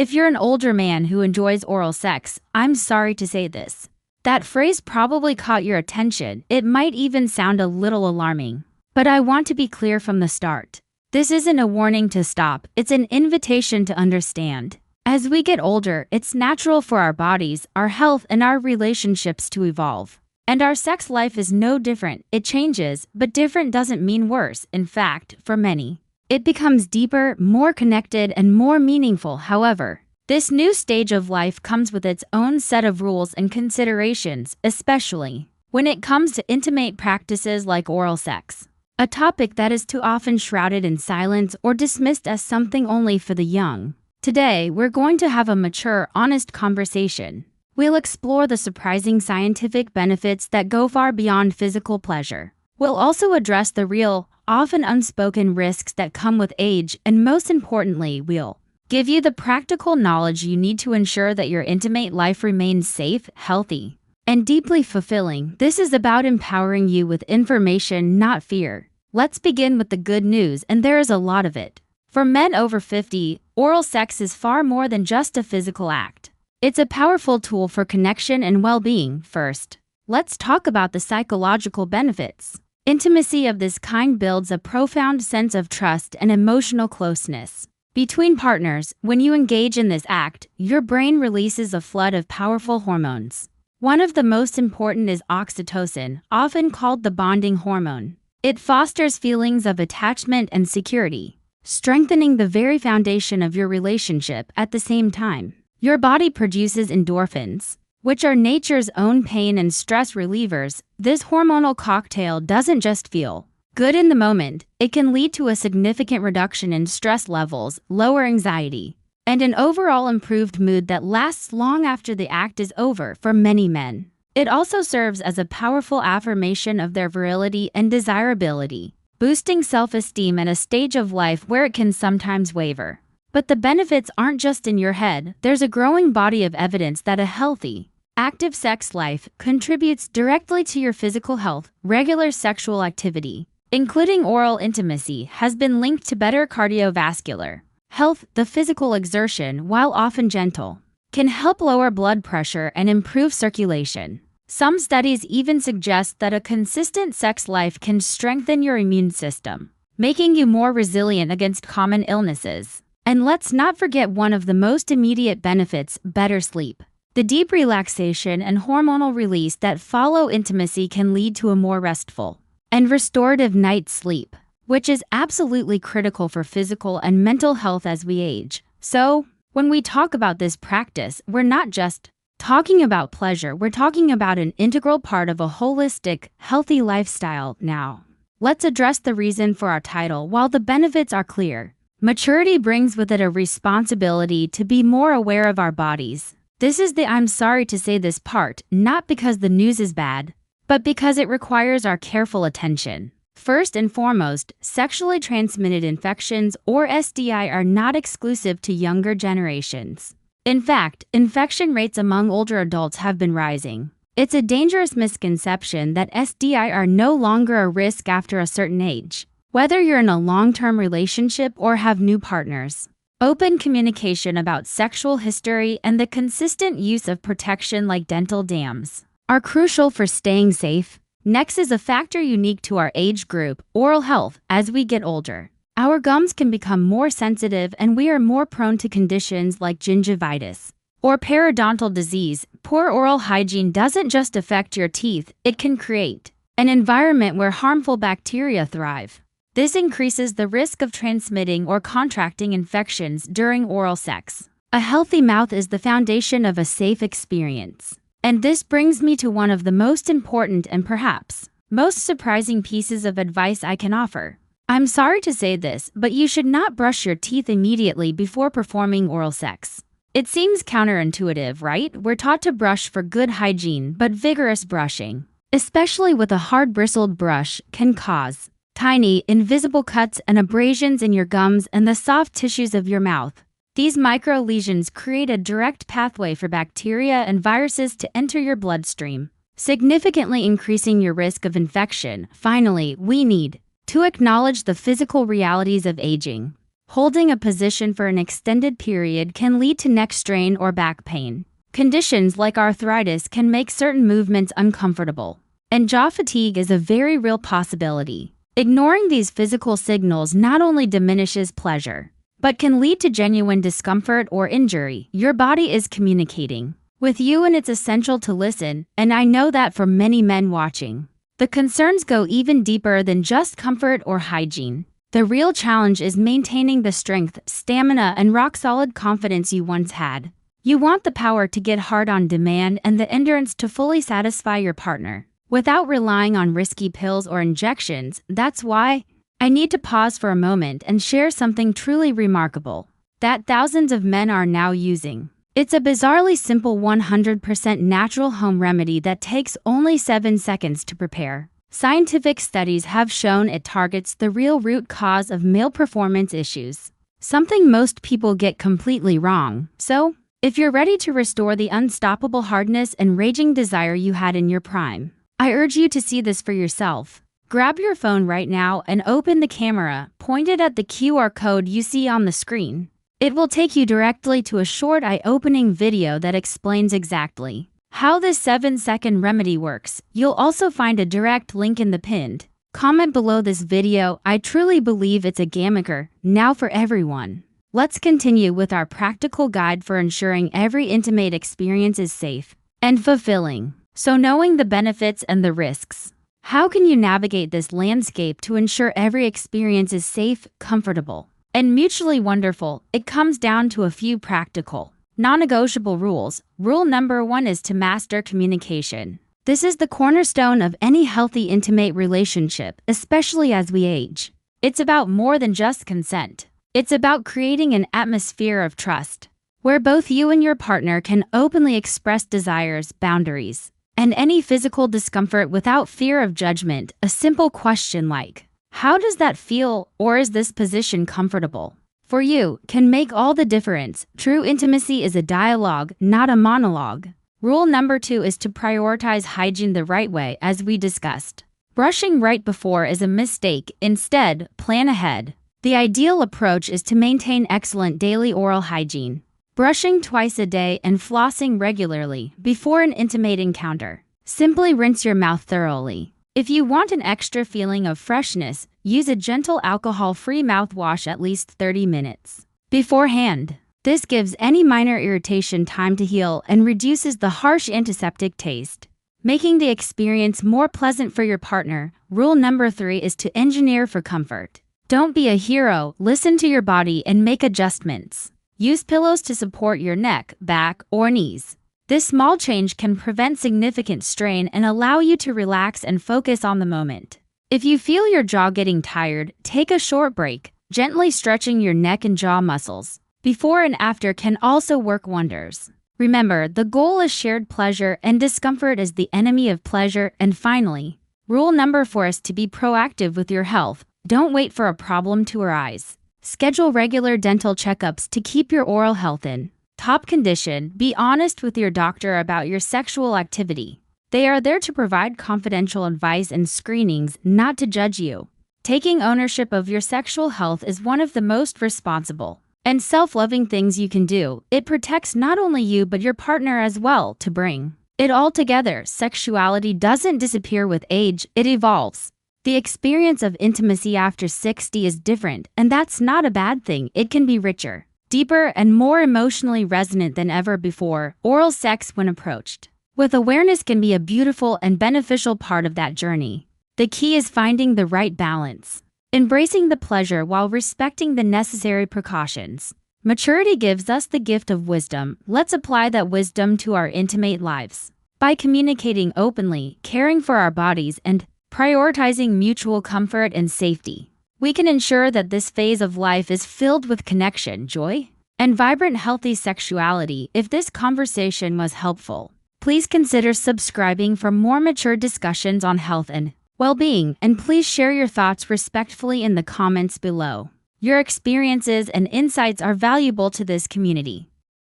If you're an older man who enjoys oral sex, I'm sorry to say this. That phrase probably caught your attention. It might even sound a little alarming. But I want to be clear from the start. This isn't a warning to stop, it's an invitation to understand. As we get older, it's natural for our bodies, our health, and our relationships to evolve. And our sex life is no different. It changes, but different doesn't mean worse. In fact, for many, it becomes deeper, more connected, and more meaningful. However, this new stage of life comes with its own set of rules and considerations, especially when it comes to intimate practices like oral sex, a topic that is too often shrouded in silence or dismissed as something only for the young. Today, we're going to have a mature, honest conversation. We'll explore the surprising scientific benefits that go far beyond physical pleasure. We'll also address the real, often unspoken risks that come with age, and most importantly, we'll give you the practical knowledge you need to ensure that your intimate life remains safe, healthy, and deeply fulfilling. This is about empowering you with information, not fear. Let's begin with the good news, and there is a lot of it. For men over 50, oral sex is far more than just a physical act. It's a powerful tool for connection and well-being. First, let's talk about the psychological benefits. Intimacy of this kind builds a profound sense of trust and emotional closeness between partners. When you engage in this act, your brain releases a flood of powerful hormones. One of the most important is oxytocin, often called the bonding hormone. It fosters feelings of attachment and security, strengthening the very foundation of your relationship. At the same time, your body produces endorphins, which are nature's own pain and stress relievers. This hormonal cocktail doesn't just feel good in the moment, it can lead to a significant reduction in stress levels, lower anxiety, and an overall improved mood that lasts long after the act is over. For many men, it also serves as a powerful affirmation of their virility and desirability, boosting self-esteem at a stage of life where it can sometimes waver. But the benefits aren't just in your head. There's a growing body of evidence that a healthy, active sex life contributes directly to your physical health. Regular sexual activity, including oral intimacy, has been linked to better cardiovascular health. The physical exertion, while often gentle, can help lower blood pressure and improve circulation. Some studies even suggest that a consistent sex life can strengthen your immune system, making you more resilient against common illnesses. And let's not forget one of the most immediate benefits: better sleep. The deep relaxation and hormonal release that follow intimacy can lead to a more restful and restorative night's sleep, which is absolutely critical for physical and mental health as we age. So, when we talk about this practice, we're not just talking about pleasure, we're talking about an integral part of a holistic, healthy lifestyle. Now, let's address the reason for our title. While the benefits are clear, maturity brings with it a responsibility to be more aware of our bodies. This is the I'm sorry to say this part, not because the news is bad, but because it requires our careful attention. First and foremost, sexually transmitted infections, or STI, are not exclusive to younger generations. In fact, infection rates among older adults have been rising. It's a dangerous misconception that STI are no longer a risk after a certain age. Whether you're in a long-term relationship or have new partners, open communication about sexual history and the consistent use of protection like dental dams are crucial for staying safe. Next is a factor unique to our age group: oral health. As we get older, our gums can become more sensitive and we are more prone to conditions like gingivitis or periodontal disease. Poor oral hygiene doesn't just affect your teeth, it can create an environment where harmful bacteria thrive. This increases the risk of transmitting or contracting infections during oral sex. A healthy mouth is the foundation of a safe experience. And this brings me to one of the most important and perhaps most surprising pieces of advice I can offer. I'm sorry to say this, but you should not brush your teeth immediately before performing oral sex. It seems counterintuitive, right? We're taught to brush for good hygiene, but vigorous brushing, especially with a hard-bristled brush, can cause tiny, invisible cuts and abrasions in your gums and the soft tissues of your mouth. These micro-lesions create a direct pathway for bacteria and viruses to enter your bloodstream, significantly increasing your risk of infection. Finally, we need to acknowledge the physical realities of aging. Holding a position for an extended period can lead to neck strain or back pain. Conditions like arthritis can make certain movements uncomfortable, and jaw fatigue is a very real possibility. Ignoring these physical signals not only diminishes pleasure, but can lead to genuine discomfort or injury. Your body is communicating with you, and it's essential to listen, and I know that for many men watching, the concerns go even deeper than just comfort or hygiene. The real challenge is maintaining the strength, stamina, and rock-solid confidence you once had. You want the power to get hard on demand and the endurance to fully satisfy your partner, without relying on risky pills or injections. That's why I need to pause for a moment and share something truly remarkable that thousands of men are now using. It's a bizarrely simple 100% natural home remedy that takes only 7 seconds to prepare. Scientific studies have shown it targets the real root cause of male performance issues, something most people get completely wrong. So, if you're ready to restore the unstoppable hardness and raging desire you had in your prime, I urge you to see this for yourself. Grab your phone right now and open the camera, pointed at the QR code you see on the screen. It will take you directly to a short eye-opening video that explains exactly how this 7-second remedy works. You'll also find a direct link in the pinned comment below this video. I truly believe it's a game-maker now for everyone. Let's continue with our practical guide for ensuring every intimate experience is safe and fulfilling. So, knowing the benefits and the risks, how can you navigate this landscape to ensure every experience is safe, comfortable, and mutually wonderful? It comes down to a few practical, non-negotiable rules. Rule number 1 is to master communication. This is the cornerstone of any healthy intimate relationship, especially as we age. It's about more than just consent. It's about creating an atmosphere of trust, where both you and your partner can openly express desires, boundaries, and any physical discomfort without fear of judgment. A simple question like, "How does that feel?" or "Is this position comfortable for you?" can make all the difference. True intimacy is a dialogue, not a monologue. Rule number 2 is to prioritize hygiene the right way, as we discussed. Brushing right before is a mistake. Instead, plan ahead. The ideal approach is to maintain excellent daily oral hygiene, brushing twice a day and flossing regularly before an intimate encounter. Simply rinse your mouth thoroughly. If you want an extra feeling of freshness, use a gentle alcohol-free mouthwash at least 30 minutes beforehand. This gives any minor irritation time to heal and reduces the harsh antiseptic taste, making the experience more pleasant for your partner. Rule number 3 is to engineer for comfort. Don't be a hero. Listen to your body and make adjustments. Use pillows to support your neck, back, or knees. This small change can prevent significant strain and allow you to relax and focus on the moment. If you feel your jaw getting tired, take a short break. Gently stretching your neck and jaw muscles before and after can also work wonders. Remember, the goal is shared pleasure, and discomfort is the enemy of pleasure. And finally, rule number 4 is to be proactive with your health. Don't wait for a problem to arise. Schedule regular dental checkups to keep your oral health in top condition. Be honest with your doctor about your sexual activity. They are there to provide confidential advice and screenings, not to judge you. Taking ownership of your sexual health is one of the most responsible and self-loving things you can do. It protects not only you but your partner as well. To bring it all together, sexuality doesn't disappear with age, it evolves. The experience of intimacy after 60 is different, and that's not a bad thing. It can be richer, deeper, and more emotionally resonant than ever before. Oral sex, when approached with awareness, can be a beautiful and beneficial part of that journey. The key is finding the right balance, embracing the pleasure while respecting the necessary precautions. Maturity gives us the gift of wisdom. Let's apply that wisdom to our intimate lives. By communicating openly, caring for our bodies, and prioritizing mutual comfort and safety, we can ensure that this phase of life is filled with connection, joy, and vibrant, healthy sexuality. If this conversation was helpful, please consider subscribing for more mature discussions on health and well-being, and please share your thoughts respectfully in the comments below. Your experiences and insights are valuable to this community.